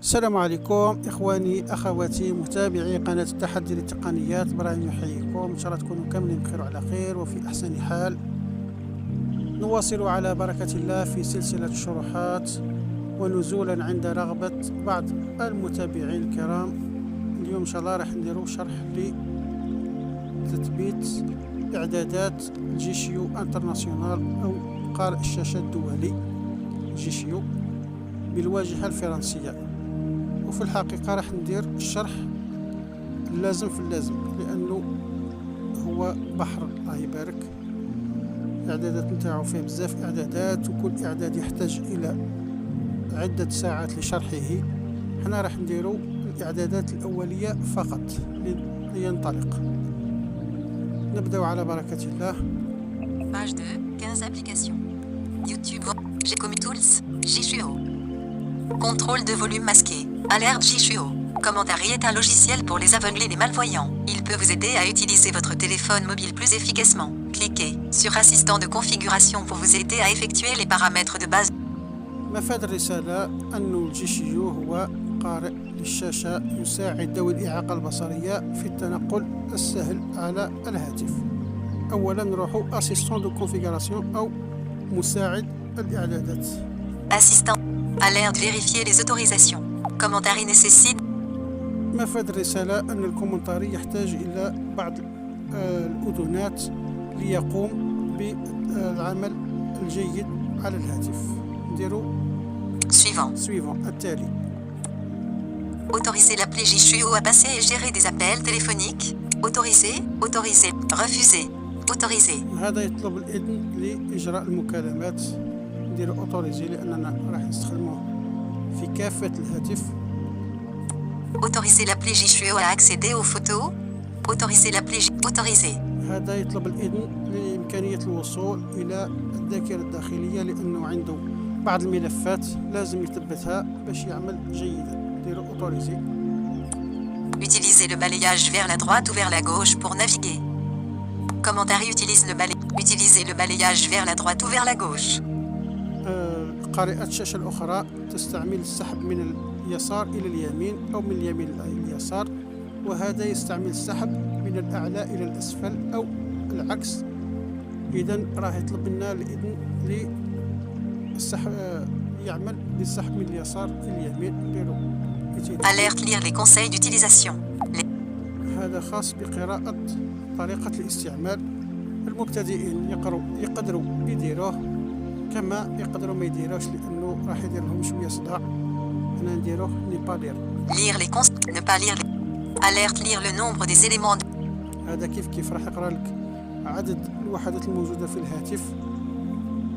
السلام عليكم إخواني أخواتي متابعي قناة التحدي للتقنيات. إبراهيم يحييكم، إن شاء الله تكونوا كاملين بخير وعلى خير وفي أحسن حال. نواصل على بركة الله في سلسلة الشروحات ونزولا عند رغبة بعض المتابعين الكرام. اليوم إن شاء الله راح نديرو شرح لتثبيت إعدادات جيشيو انترناسيونال أو قارئ الشاشة الدولي جيشيو بالواجهة الفرنسية. وفي الحقيقة راح ندير الشرح اللازم في اللازم، لأنه هو بحر الله يبارك. إعدادات نتاعو فيه بزاف إعدادات، وكل إعداد يحتاج إلى عدة ساعات لشرحه. حنا راح نديرو الإعدادات الأولية فقط لينطلق. نبدأ على بركة الله. Page 2, 15 applications. YouTube, Gcommu Tools, Jishuo. Contrôle de volume masqué. Alerte Jishuo. Commentary est un logiciel pour les aveugles et les malvoyants. Il peut vous aider à utiliser votre téléphone mobile plus efficacement. Cliquez sur Assistant de configuration pour vous aider à effectuer les paramètres de base. مفاد الرسالة أن الجيشيو هو قارئ للشاشة يساعد ذوي الإعاقة البصرية في التنقل السهل على الهاتف. أولا نروحو Assistant de configuration أو مساعد الإعدادات. Assistant. Alerte vérifier les autorisations. Commentary nécessite. مفاد الرسالة أن الكومنتاري يحتاج إلى بعض الأذونات ليقوم بالعمل الجيد على الهاتف. نديرو Suivant. التالي. Autoriser l'appli Jishuo à passer et gérer des appels téléphoniques. Autoriser. Refuser. Autoriser. هذا يطلب الإذن لإجراء المكالمات. نديرو أوتوريزي لأننا راح نستخدمه في كافة الهاتف. Autoriser l'appli Jishuo à accéder aux photos. Autoriser l'appli Autoriser. هذا يطلب الإذن لإمكانية الوصول إلى الذاكرة الداخلية، لأنه عنده بعض الملفات لازم يثبتها باش يعمل جيدا. نديرو أوتوريزي. Utilisez le balayage vers la droite ou vers la gauche pour naviguer. Commentary Utilisez le balayage vers la droite ou vers la gauche. قارئة الشاشة الأخرى تستعمل السحب من اليسار إلى اليمين أو من اليمين إلى اليسار، وهذا يستعمل السحب من الأعلى إلى الأسفل أو العكس. إذا راح يطلب منا الإذن للسحب، يعمل بالسحب من اليسار إلى اليمين. نديرو Alerte lire les conseils d'utilisation. هذا خاص بقراءة طريقة الاستعمال. المبتدئين يقدروا يديروه كما يقدروا ما يديروش، لأنه راح يدير لهم شوية صداع. أنا نديروه نيبالير. Lire les conseils. Ne pas lire les. Alerte lire le nombre des éléments. هذا كيف راح يقرا لك عدد الوحدات الموجودة في الهاتف.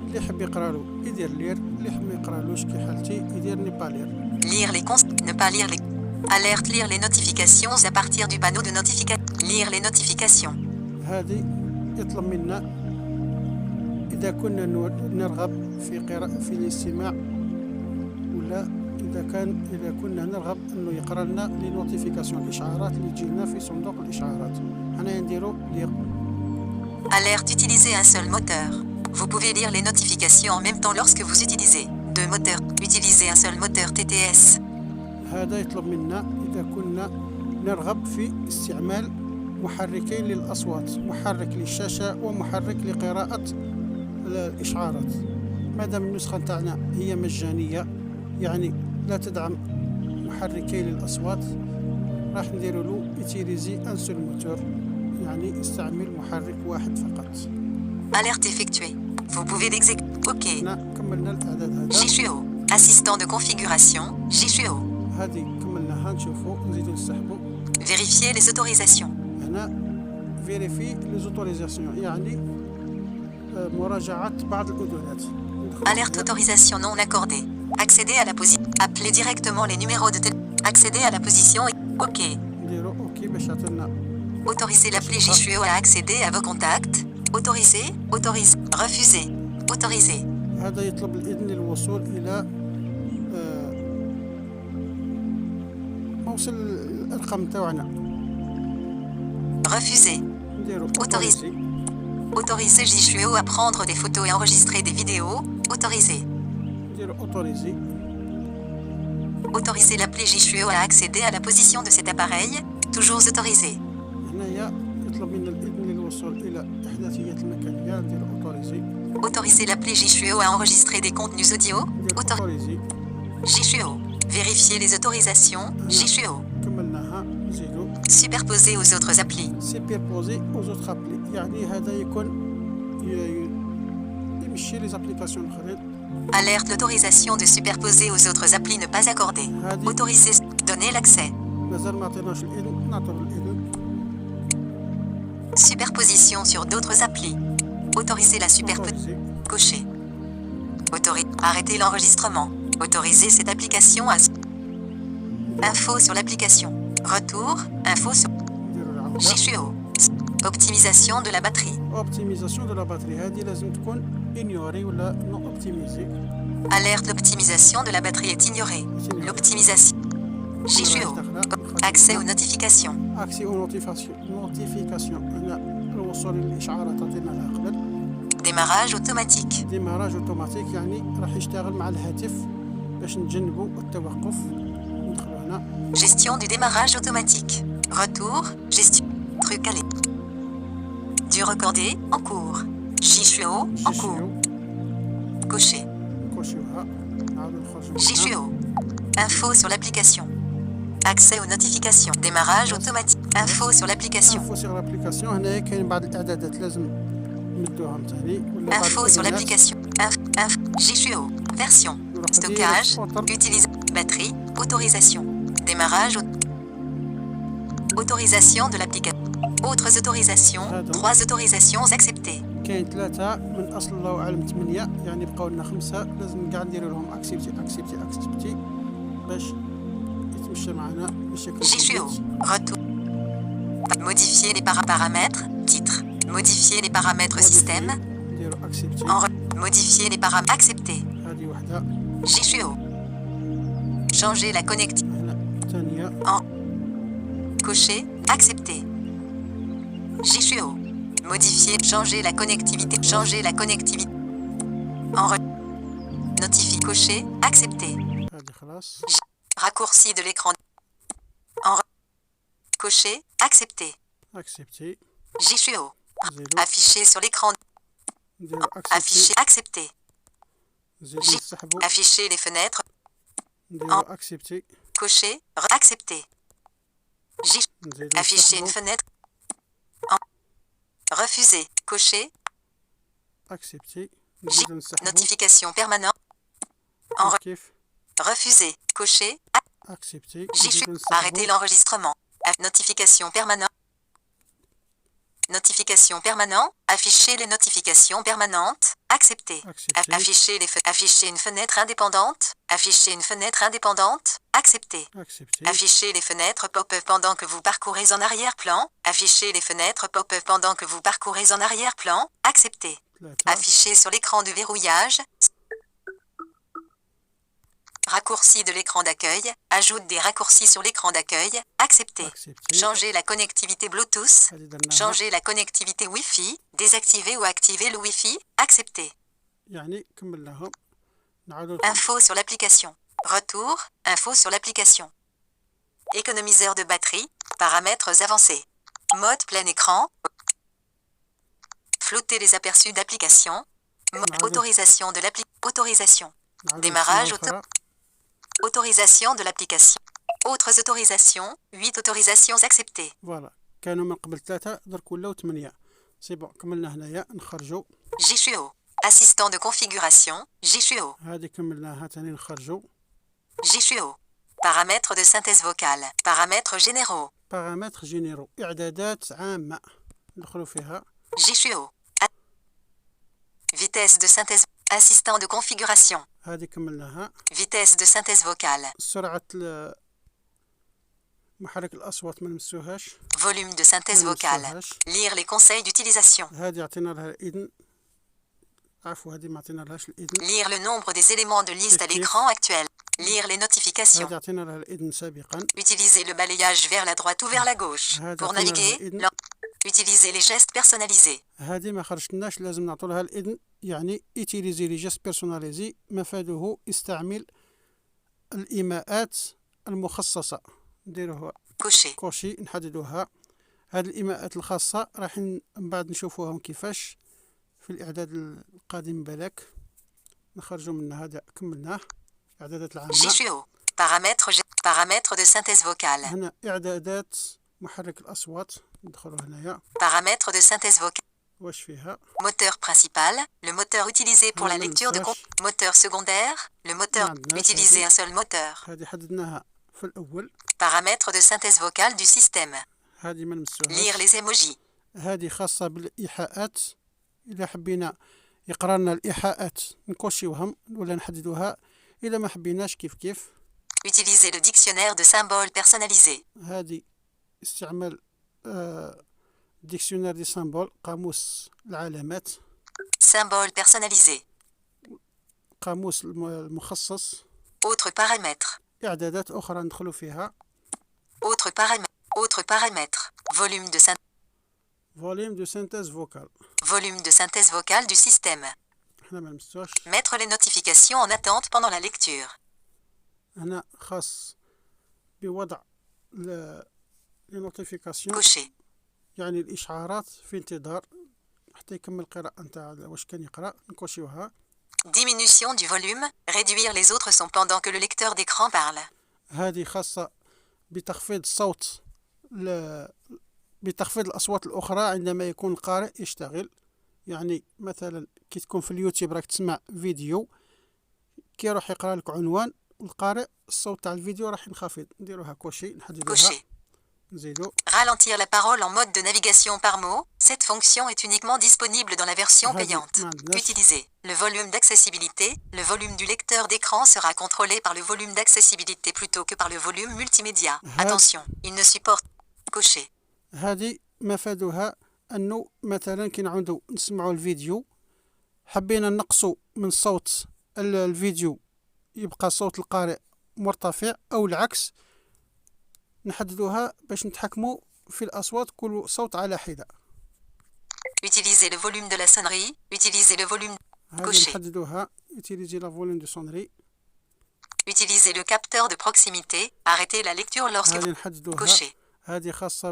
اللي يحب يقرا له يدير لير، اللي يحب ما يقرالوش كي حالتي يدير نيبالير. Lire les conseils. Ne pas lire les. Alerte lire les notifications à partir du panneau de notification. Lire les notifications. هذه يطلب منا إذا كنا نرغب في الاستماع، ولا إذا كنا نرغب أنه يقرأ لنا لي نوتيفيكاسيون، الإشعارات اللي تجينا في صندوق الإشعارات. أنا نديرو لير. Alerte utiliser un seul moteur. Vous pouvez lire les notifications en même temps lorsque vous utilisez deux moteurs. Utilisez un seul moteur TTS. هذا يطلب منا إذا كنا نرغب في استعمال محركين للأصوات، محرك للشاشة ومحرك لقراءة الإشعارات. مادام النسخة نتاعنا هي مجانية، يعني لا تدعم محركين للأصوات، راح نديرو له utiliser un seul moteur، يعني استعمل محرك واحد فقط. Alerte effectuée. Vous pouvez l'exécuter. OK. هنا كملنا الإعداد هذا. Jishuo. Assistant de configuration. Jishuo. هذه كملناها. نشوفوا نزيدو نسحبوا. Vérifier les autorisations. هنا vérifier les autorisations، يعني مراجعة بعض الأذونات. Alerte autorisation non accordée. Accéder à la position. Appelez directement les numéros de téléphone. Accéder à la position. OK. نديرو أوكي باش يعطينا. Autoriser l'appli Jishuo à accéder à vos contacts. Autoriser. Refuser. Autoriser. هذا يطلب الإذن للوصول إلى موصل الأرقام تاعنا. Refuser. نديرو Autoriser. Autoriser Jishuo à prendre des photos et enregistrer des vidéos. Autoriser. نديرو أوتوريزي. Autoriser l'appli JShuo à accéder à la position de cet appareil. Toujours autorisé. هنايا يطلب منا الإذن للوصول إلى إحداثيات المكانية، ندير أوتوريزي. Autoriser l'appli JShuo à enregistrer des contenus audio. ندير أوتوريزي. JShuo. Vérifier les autorisations. JShuo. كملناها نزيدو. Superposer aux autres applis. سيبيربوزي أوز أوتر أبلي، يعني هذا يكون يمشي لي زابليكاسيون الآخرين. Alerte, l'autorisation de superposer aux autres applis ne pas accordée. Autoriser. Donner l'accès. مازال ما عطيناش الإذن، نعطيو الإذن. Superposition sur d'autres applis. Autoriser la superposition. Cocher. Arrêter l'enregistrement. Autoriser cette application à... Info sur l'application. Retour. Info sur... نديرو العودة. JShuo. Optimisation de la batterie. اوبتيميزاسيون دو لا باتري، هذه لازم تكون انيوري ولا نو اوبتيميزي. Alerte, l'optimisation de la batterie est ignorée. L'optimisation. JShuo. Accès aux notifications. اكسي او نوتيفيكاسيون، هنا الوصول للاشعارات عطيناها قبل. Démarrage automatique. ديماراج اوتوماتيك، يعني راح يشتغل مع الهاتف باش نتجنبوا التوقف. ندخلوا هنا. Gestion du démarrage automatique. Retour. Gestion. Truc allé. Du recordé. En cours. JShuo. En cours. Cocher. نكوشيوها، نعاودو نخرجوا منها. JShuo. Info sur l'application. Accès aux notifications. Démarrage automatique. Info sur l'application. انفو سيغ لابليكاسيون، هنايا كاين بعض الاعدادات لازم نمدوها ثاني ولا بعض Info sur الإعدادات. l'application. JShuo. Version. Stockage. Utilisation. Batterie. Autorisation. Démarrage. Autorisation de l'application. Autres autorisations. 3 autorisations acceptées. كاين 3 من اصل الله اعلم 8، يعني بقاو لنا 5، لازم كاع نديرو لهم اكسبتي اكسبتي اكسبتي باش يتمشى معنا بشكل JShuo. جيد. Retour. Modifier les paramètres. Titre. Modifier les paramètres système. نديرو اكسبتي. Modifier les paramètres. Accepter. هذه وحده. JShuo. Changer la connectivité. هنا الثانيه. Cocher. Accepter. JShuo. Modifier. Changer la connectivité. Changer la connectivité. Notifier. Cocher. Accepter. هذه خلاص. Raccourci de l'écran. Cocher. Accepter. اكسبتي. JShuo. نزيدو. Afficher sur l'écran. نديرو اكسبتي. Afficher. Accepter. نزيدو نسحبو. Afficher les fenêtres. نديرو اكسبتي. Cocher. Accepter. نزيدو Afficher une نسحبو. fenêtre. Refuser. Cocher. اكسبتي. نزيدو نسحبو. Notification permanente. كيف. Refuser. Cocher. اكسبتي. JShuo. نزيدو Arrêter نسحبو. l'enregistrement. Notification permanente. Notification permanente. Afficher les notifications permanentes. Accepter. Accepter. Afficher une fenêtre indépendante. Afficher une fenêtre indépendante. Accepter. اكسبتي. Afficher les fenêtres pop-up pendant que vous parcourez en arrière-plan. Afficher les fenêtres pop-up pendant que vous parcourez en arrière-plan. Accepter. 3. Afficher sur l'écran de verrouillage. Raccourci de l'écran d'accueil. Ajoute des raccourcis sur l'écran d'accueil. Accepter. اكسبتي. Changer la connectivité Bluetooth. هذه درناها. Changer la connectivité Wi-Fi. Désactiver ou activer le Wi-Fi. Accepter. يعني كملناهم. نعاودو Info sur l'application. Retour. Info sur l'application. Économiseur de batterie. Paramètres avancés. Mode plein écran. Flouter les aperçus d'application. Autorisation de l'appli. Autorisation. نعاودو Démarrage نسمعو الأخرى. Autorisation de l'application. Autres autorisations. 8 autorisations acceptées. فوالا، كانوا من قبل 3 درك ولاو 8. سي بون، كملنا هنايا نخرجوا. JShuo. Assistant de configuration. JShuo. هذه كملناها ثاني نخرجوا. JShuo. Paramètres de synthèse vocale. Paramètres généraux. بارامتر جينيرو، اعدادات عامه ندخلوا فيها. JShuo. Vitesse de synthèse. Assistant de configuration. هذه كملناها. Vitesse de synthèse vocale. سرعه محرك الاصوات ما نمسوهاش. Volume de synthèse ما vocale. نمسوهاش. Lire les conseils d'utilisation. هذه عطينا لها الاذن. عفوا، هذه ما عطينا لهاش الاذن. Lire le nombre des éléments de liste à l'écran actuel. Lire les notifications. هذه عطينا لها الاذن سابقا. Utiliser le balayage vers la droite ou vers la gauche. Pour naviguer, utiliser les gestes personnalisés. هذه ما خرجتناش، لازم نعطوا لها الاذن، يعني utiliser les gestes personnalisés مفاده استعمل الإيماءات المخصصة نديروها Cocher. كوشي نحددوها. هذه الإيماءات الخاصة راح من بعد نشوفوهم كيفاش في الإعداد القادم بالك. نخرجوا منها. هذا كملناه. إعدادات العامة. JSUO. Paramètres de synthèse vocale. هنا إعدادات محرك الأصوات ندخلوا هنايا. Paramètres de synthèse vocale. واش فيها؟ Moteur principal, le moteur utilisé pour la Même lecture de flash. moteur secondaire, le moteur Maintenant, utiliser ça un seul moteur. هذه حددناها في الأول. Paramètres de synthèse vocale du système. هذه ما نمسوهاش. Lire les emojis. هذه خاصة بالإيحاءات. إذا حبينا يقرا لنا الإيحاءات نكوشيوهم ولا نحددوها. إذا ما حبيناش كيف. Utiliser le dictionnaire de symboles personnalisé. هذه استعمال ديكسيونير دي سامبول قاموس العلامات. Symboles personnalisés. قاموس المخصص. Autres paramètres. إعدادات أخرى ندخلوا فيها. Autres paramètres. Volume de synthèse vocale. Volume de synthèse vocale du système. احنا ما نمسوش. Mettre les notifications en attente pendant la lecture. هنا خاص بوضع النوتيفيكاسيون Cocher. يعني الإشعارات في انتظار حتى يكمل القراءة نتاع واش كان يقرأ نكوشيوها. Diminution du volume. Réduire les autres sons pendant que le lecteur d'écran parle. هذه خاصة بتخفيض الصوت بتخفيض الأصوات الأخرى عندما يكون القارئ يشتغل. يعني مثلا كي تكون في اليوتيوب راك تسمع فيديو كي يروح يقرأ لك عنوان القارئ الصوت تاع الفيديو راح ينخفض. نديروها كوشي نحددوها. Cocher. نزيدو. Ralentir la parole en mode de navigation par mots. Cette fonction est uniquement disponible dans la version payante. Utiliser le volume d'accessibilité. Le volume du lecteur d'écran sera contrôlé par le volume d'accessibilité plutôt que par le volume multimédia. Attention, il ne supporte. Cocher. هذه مفادها أنه مثلا كي نعودو نسمعوا الفيديو حبينا نقصوا من صوت الفيديو يبقى صوت القارئ مرتفع أو العكس نحددوها باش نتحكموا في الأصوات كل صوت على حدة. Utiliser le volume de la sonnerie. Utiliser le volume. هذه Cocher. نحددوها utiliser la volume de sonnerie. Utiliser le capteur de proximité. Arrêter la lecture lorsque هذه vous. نحددوها. Cocher. هذه خاصة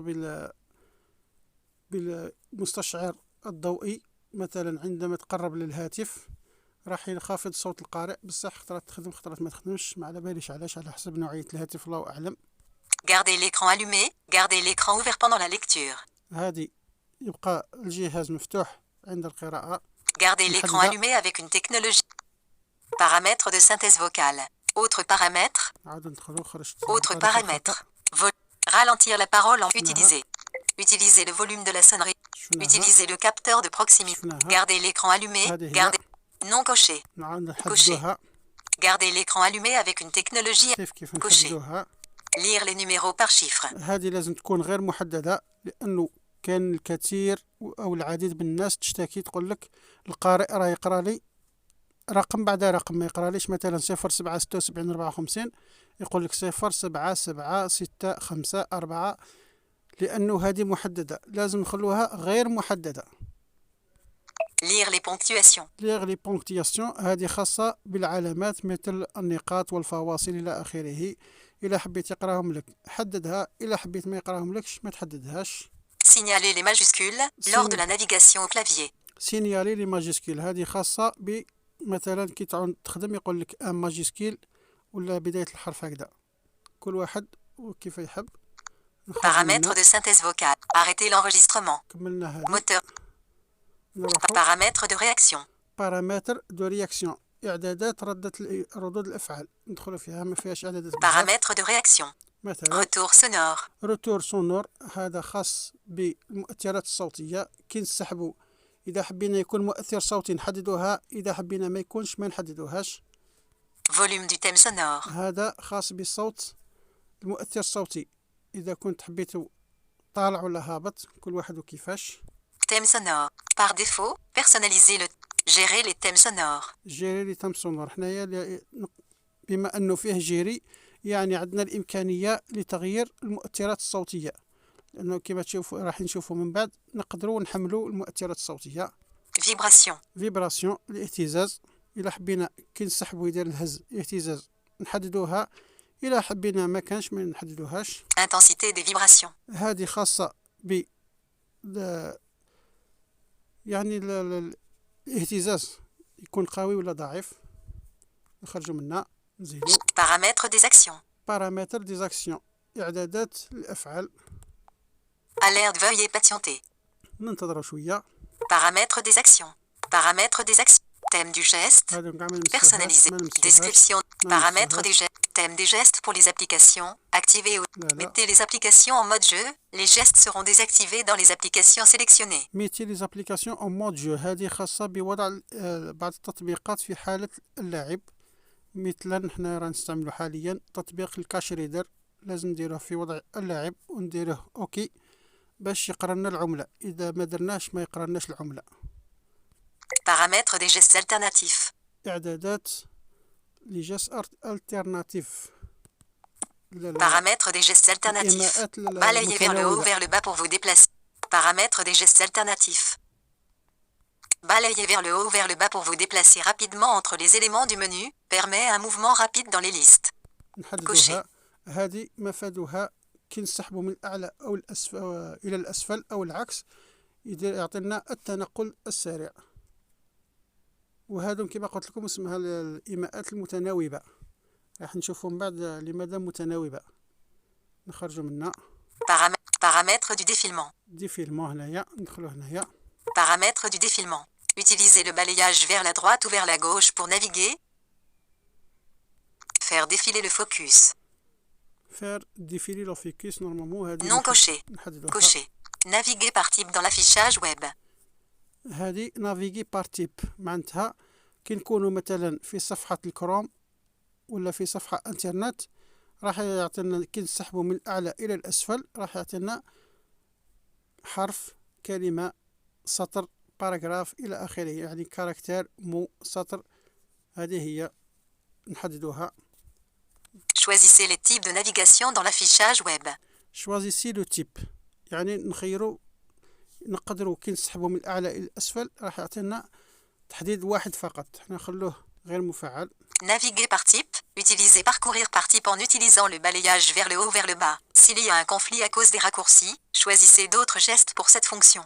بالمستشعر الضوئي. مثلا عندما تقرب للهاتف راح ينخفض صوت القارئ بصح خطرات تخدم خطرات ما تخدمش ما على باليش علاش على حسب نوعية الهاتف الله أعلم. Garder l'écran allumé. Garder l'écran ouvert pendant la lecture. هذه يبقى الجهاز مفتوح عند القراءة. Garder l'écran allumé avec une technologie. Paramètres de synthèse vocale. Autres paramètres. عاد ندخلوا خرجت. Autres paramètres. Ralentir la parole en utiliser. Utiliser le volume de la sonnerie. Utiliser le capteur de proximité. Garder l'écran allumé. Garder. Non coché. نحددوها. Garder l'écran allumé avec une technologie. كيف Cocher. نحددوها. Lire les numéros par chiffre. هذه لازم تكون غير محددة لأنه كان الكثير أو العديد من الناس تشتكي تقول لك القارئ راه يقرأ لي رقم بعد رقم ما يقرأ ليش مثلا 0776 54 يقول لك 077654 لأنه هذه محددة لازم نخلوها غير محددة. Lire les ponctuations. ليغ لي بونكتياسيون هذه خاصة بالعلامات مثل النقاط والفواصل إلى آخره. إلا حبيت يقراهم لك حددها. إلا حبيت ما يقراهم لكش ما تحددهاش. Signaler les majuscules lors de la navigation au clavier. سينيالي لي ماجيسكيل هذه خاصة مثلا كي تعود تخدم يقول لك ان ماجيسكيل ولا بداية الحرف هكذا كل واحد وكيف يحب. Paramètres de synthèse vocale. Arrêter l'enregistrement. كملنا هذه. Moteur. نروحو. Paramètres de réaction. بارامتر دو رياكسيون إعدادات ردود الأفعال ندخلوا فيها ما فيهاش إعدادات. Paramètres de réaction. مثلا Retour sonore. روتور سونور هذا خاص بالمؤثرات الصوتية كي نسحبوا إذا حبينا يكون مؤثر صوتي نحددوها إذا حبينا ما يكونش ما نحددوهاش. Volume du thème sonore. هذا خاص بالصوت المؤثر الصوتي إذا كنت حبيتوا طالع ولا هابط كل واحد وكيفاش. Thème sonore. Par défaut, personnaliser le. Gérer les thèmes sonores. جيري لي تم سونور حنايا بما أنه فيه جيري يعني عندنا الإمكانية لتغيير المؤثرات الصوتية لأنه كما تشوفوا راح نشوفوا من بعد نقدروا نحملوا المؤثرات الصوتية. Vibration. فيبراسيون الاهتزاز إلا حبينا كي نسحبوا يدير الهز اهتزاز نحددوها. إلا حبينا ما كانش ما نحددوهاش. Intensité des vibrations. هذه خاصة ب يعني الاهتزاز يكون قوي ولا ضعيف. نخرجوا منها نزيدو. Paramètres des actions. بارامتر دي زاكسيون، إعدادات الأفعال. Alerte, veuillez patienter. ننتظروا شوية. Paramètres des actions. Paramètres des actions. Thème du geste. هذا كاع ما Personnalisé. نمسحوهاش. Description. Non, Paramètres c'est des gestes. Thème des gestes pour les applications. Activez ou لا لا. mettez les applications en mode jeu. Les gestes seront désactivés dans les applications sélectionnées. ميتي لي زابليكاسيون اون مود جو، هذه خاصة بوضع بعض التطبيقات في حالة اللاعب. مثلا نحنا راه نستعملو حاليا تطبيق الكاش ريدر، لازم نديروه في وضع اللاعب ونديروه اوكي باش يقرا لنا العملة. اذا ما درناش ما يقرا لناش العملة. Paramètres des gestes alternatifs. اعدادات لي جاس التيرناتيف. Paramètres des gestes alternatifs. الإيماءات Balayez vers le haut ou المتناوبة. vers le bas pour vous déplacer. Paramètres des gestes alternatifs. Balayez vers le haut ou vers le bas pour vous déplacer rapidement entre les éléments du menu. Permet un mouvement rapide dans les listes. نحددوها. هذه مفادها كي نسحبوا من الأعلى أو الأسفل إلى الأسفل أو العكس يعطينا التنقل السريع. وهذا كما قلت لكم اسمها الإيماءات المتناوبة. راح نشوفوا من بعد لماذا متناوبة. نخرجوا منها. Paramètres du défilement. ديفيلمون هنايا ندخلوا هنايا. Paramètres du défilement. Utilisez le balayage vers la droite ou vers la gauche pour naviguer. Faire défiler le focus. faire défiler le focus normalement هذه Non coché. نحددوها. Coché. Naviguer par type dans l'affichage web. هذه نافيغي بار تيب، معناتها كي نكونوا مثلا في صفحة الكروم ولا في صفحة انترنت راح يعطينا كي نسحبوا من الأعلى إلى الأسفل راح يعطينا حرف، كلمة، سطر، باراغراف إلى آخره، يعني كاركتير، مو، سطر. هذه هي نحددوها. Choisissez les types de navigation dans l'affichage web. شوازيسي لو تيب، يعني نخيروا نقدروا كي نسحبوا من الأعلى إلى الأسفل راح يعطينا تحديد واحد فقط، احنا نخلوه غير مفعل. Naviguer par type. Utilisez parcourir par type en utilisant le balayage vers le haut ou vers le bas. S'il y a un conflit à cause des raccourcis, choisissez d'autres gestes pour cette fonction.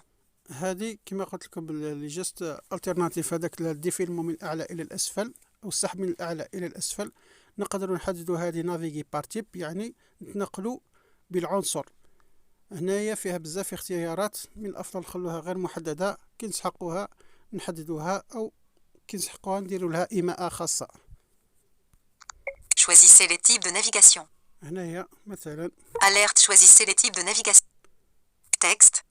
هذه كما قلت لكم لي جيست الترناتيف، هذاك الديفيلمون من الأعلى إلى الأسفل أو السحب من الأعلى إلى الأسفل. نقدروا نحددوا هذه نافيغي بار تيب، يعني نتنقلوا بالعنصر. هنايا فيها بزاف اختيارات، من الأفضل نخلوها غير محددة، كي نسحقوها نحددوها أو كي نسحقوها نديروا لها إيماء خاصة. Choisissez les types de navigation. هنايا مثلا Alerte. Choisissez les types de navigation. Texte.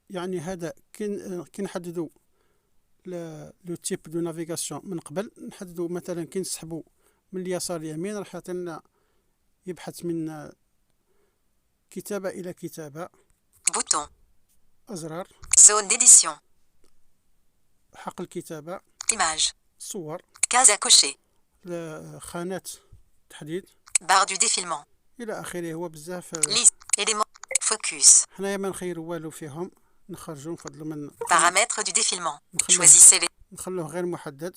يعني هذا كي نحددوا لو تيب دو نافيغاسيون من قبل، نحددوا مثلا كي نسحبوا من اليسار اليمين راح يعطينا يبحث من كتابة إلى كتابة. Bouton. أزرار. Zone d'édition. حقل كتابة. Image. صور. Case à cocher. خانات تحديد. Barre du défilement. إلى آخره. هو بزاف. Liste. Éléments. Focus. حنايا ما نخيروا والو فيهم، نخرجوا نفضلوا من Paramètres du défilement. Choisissez les نخلوه غير محدد.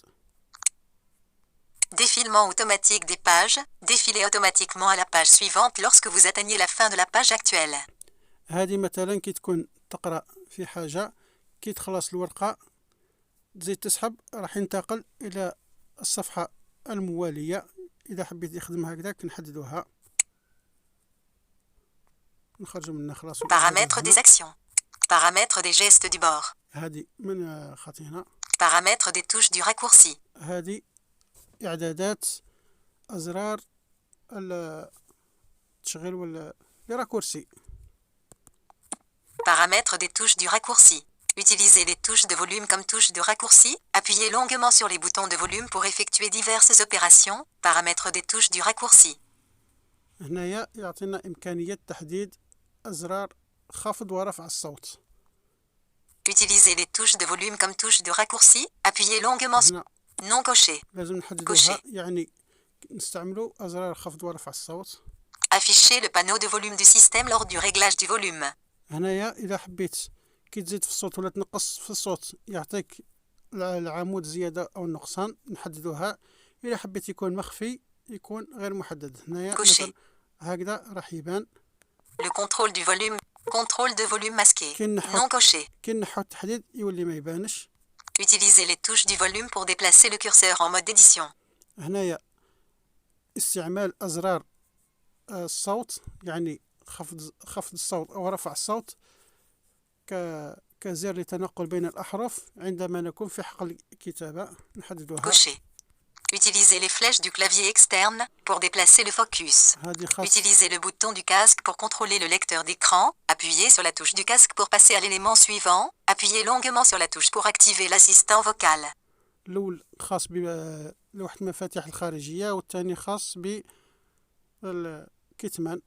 défilement automatique des pages. Défilez automatiquement à la page suivante lorsque vous atteignez la fin de la page actuelle. هذه مثلا كي تكون تقرأ في حاجة، كي تخلص الورقة تزيد تسحب راح ينتقل إلى الصفحة الموالية. إذا حبيت يخدم هكذاك نحددوها. نخرجوا منها خلاص. Paramètres des actions. Paramètres des gestes du bord. هذه من خطينا. Paramètres des touches du raccourci. هذه إعدادات أزرار التشغيل ولا راكورسي. Paramètres des touches du raccourci. Utilisez les touches de volume comme touche de raccourci. Appuyez longuement sur les boutons de volume pour effectuer diverses opérations. Paramètres des touches du raccourci. هنايا يعطينا إمكانية تحديد أزرار خفض ورفع الصوت. Utilisez les touches de volume comme touche de raccourci. Appuyez longuement sur non coché. لازم نحددوها، يعني نستعملوا أزرار خفض ورفع الصوت. Affichez le panneau de volume du système lors du réglage du volume. هنايا إذا حبيت كي تزيد في الصوت ولا تنقص في الصوت يعطيك العمود زيادة أو نقصان، نحددوها. إذا حبيت يكون مخفي يكون غير محدد. هنايا Coché. مثلا هكذا راح يبان. Le contrôle du volume. Contrôle de volume masqué. كي Non coché. نحط تحديد يولي ما يبانش. Utilisez les touches du volume pour déplacer le curseur en mode d'édition. هنايا استعمال أزرار الصوت، يعني خفض الصوت أو رفع الصوت كزر لتنقل بين الأحرف عندما نكون في حقل الكتابة. نحددها. Coché. Utilisez les flèches du clavier externe pour déplacer le focus. Utilisez le bouton du casque pour contrôler le lecteur d'écran. Appuyez sur la touche du casque pour passer à l'élément suivant. Appuyez longuement sur la touche pour activer l'assistant vocal. الأول خاص بلوحة المفاتيح الخارجية والثاني خاص بالكتمان.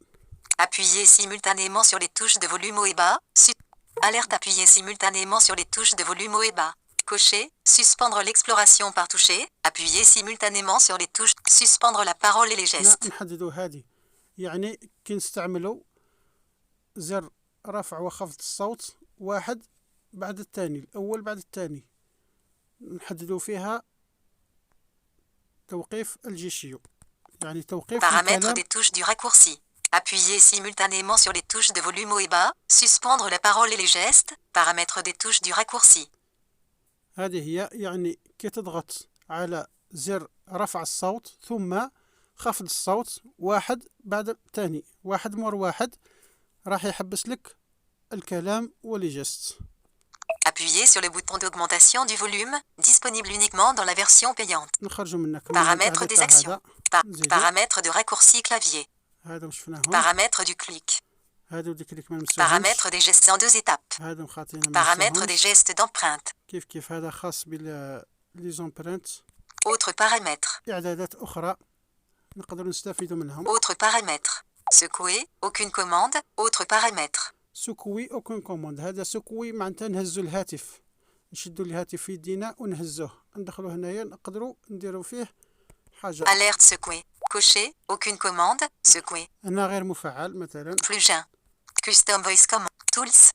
Appuyez simultanément sur les touches de volume haut et bas. Alerte, appuyez simultanément sur les touches de volume haut et bas. Cocher, suspendre l'exploration par toucher. Appuyez simultanément sur les touches. Suspendre la parole et les gestes. نحددوا هذه، يعني كي نستعملوا زر رفع وخفض الصوت واحد بعد الثاني، الأول بعد الثاني، نحددوا فيها توقيف الجيشيو، يعني توقيف Paramètres des touches du raccourci. Appuyez simultanément sur les touches de volume haut et bas. Suspendre la parole et les gestes. Paramètres des touches du raccourci. هذه هي، يعني كي تضغط على زر رفع الصوت ثم خفض الصوت واحد بعد الثاني، واحد مور واحد، راح يحبس لك الكلام وليجست. Appuyez sur le bouton d'augmentation du volume, disponible uniquement dans la version payante. نخرجوا منك. Paramètres des actions. Paramètres de raccourci clavier. هذا شفناهم. Paramètres du clic. هذا ودي كليك ما نمسوهمش. Paramètres des gestes en 2 étapes. هذا مخاطينا. Paramètres des gestes d'empreinte. كيف هذا خاص لي زومبرانت. Autres paramètres. إعدادات أخرى نقدر نستفيد منهم. Autres paramètres. Secouer, aucune commande, autres paramètres. سكوي أوكون كوموند. هذا سكوي معناتها نهزوا الهاتف، نشدوا الهاتف في يدينا ونهزوه، ندخلوا هنايا نقدروا نديروا فيه حاجة. Alerte secouer. Cocher, aucune commande, secouer. هنا غير مفعل مثلا. Plugin. Custom voice command. Tools.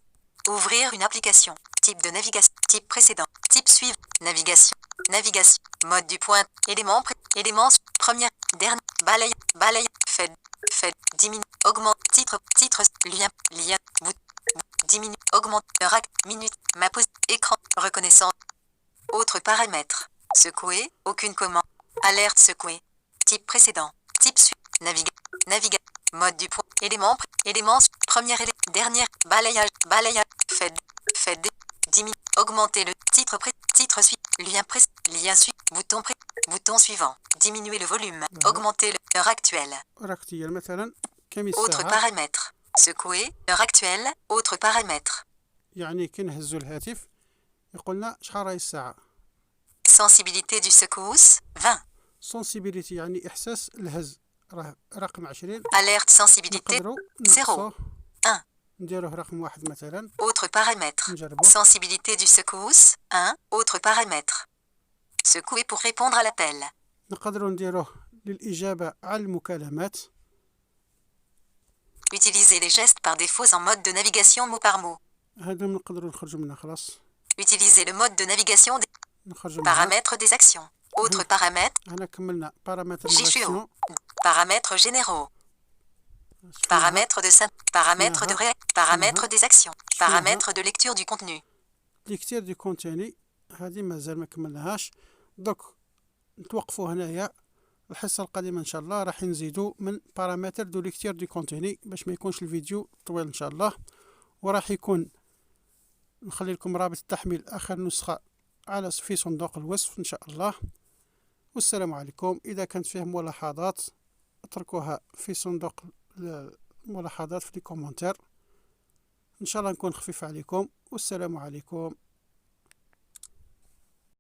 Ouvrir une application. Type de navigation. Type précédent. Type suivant. Navigation. Navigation. Mode du point. Éléments. Éléments. Première. Dernier. Balaye. Fait. Diminue. Augmente. Titre. Lien. Diminue. Augmente. Heure. Minute. Ma pause. Écran. Reconnaissance. Autres paramètres. Secouer. Aucune commande. Alerte secouer. Type précédent. Type suivant. Navigation. Mode du point. Éléments. Première élément. Dernière. Balayage. Fait. Diminue. Augmenter le titre suivant. Lien suivant. Bouton suivant. Diminuer le volume. Augmenter l'heure actuelle. مثلا Autres paramètres. Secouer. Heure actuelle. Autres paramètres. يعني كي نهزوا الهاتف يقولنا شحال راهي الساعة. Sensibilité du secousse 20. sensibility يعني إحساس الهز، راه رقم 20. Alerte sensibilité 0. 1. نديروه رقم 1 مثلا. Autres paramètres. نجربوه. Sensibilité du secousse 1. Autres paramètres. Secouer pour répondre à l'appel. نقدروا نديروه للإجابة على المكالمات. Utilisez les gestes par défaut en mode de navigation mot par mot. هذا نقدروا نخرجوا منها خلاص. Utilisez le mode de navigation des نخرجوا منها. paramètres des actions. Autres paramètres. هنا كملنا paramètres JCO. Paramètres généraux. Paramètres de paramètres de paramètres des actions. Paramètres de lecture du contenu. lecture du contenu هذه مازال ما كملناهاش. دوك نتوقفوا هنايا. الحصة القادمة إن شاء الله راح نزيدوا من بارامتر دو ليكتير دو كونتيني باش ما يكونش الفيديو طويل إن شاء الله، وراح يكون نخلي لكم رابط تحميل آخر نسخة على في صندوق الوصف إن شاء الله. والسلام عليكم. إذا كانت فيه ملاحظات اتركوها في صندوق الملاحظات في الكومنتار، إن شاء الله نكون خفيف عليكم. والسلام عليكم.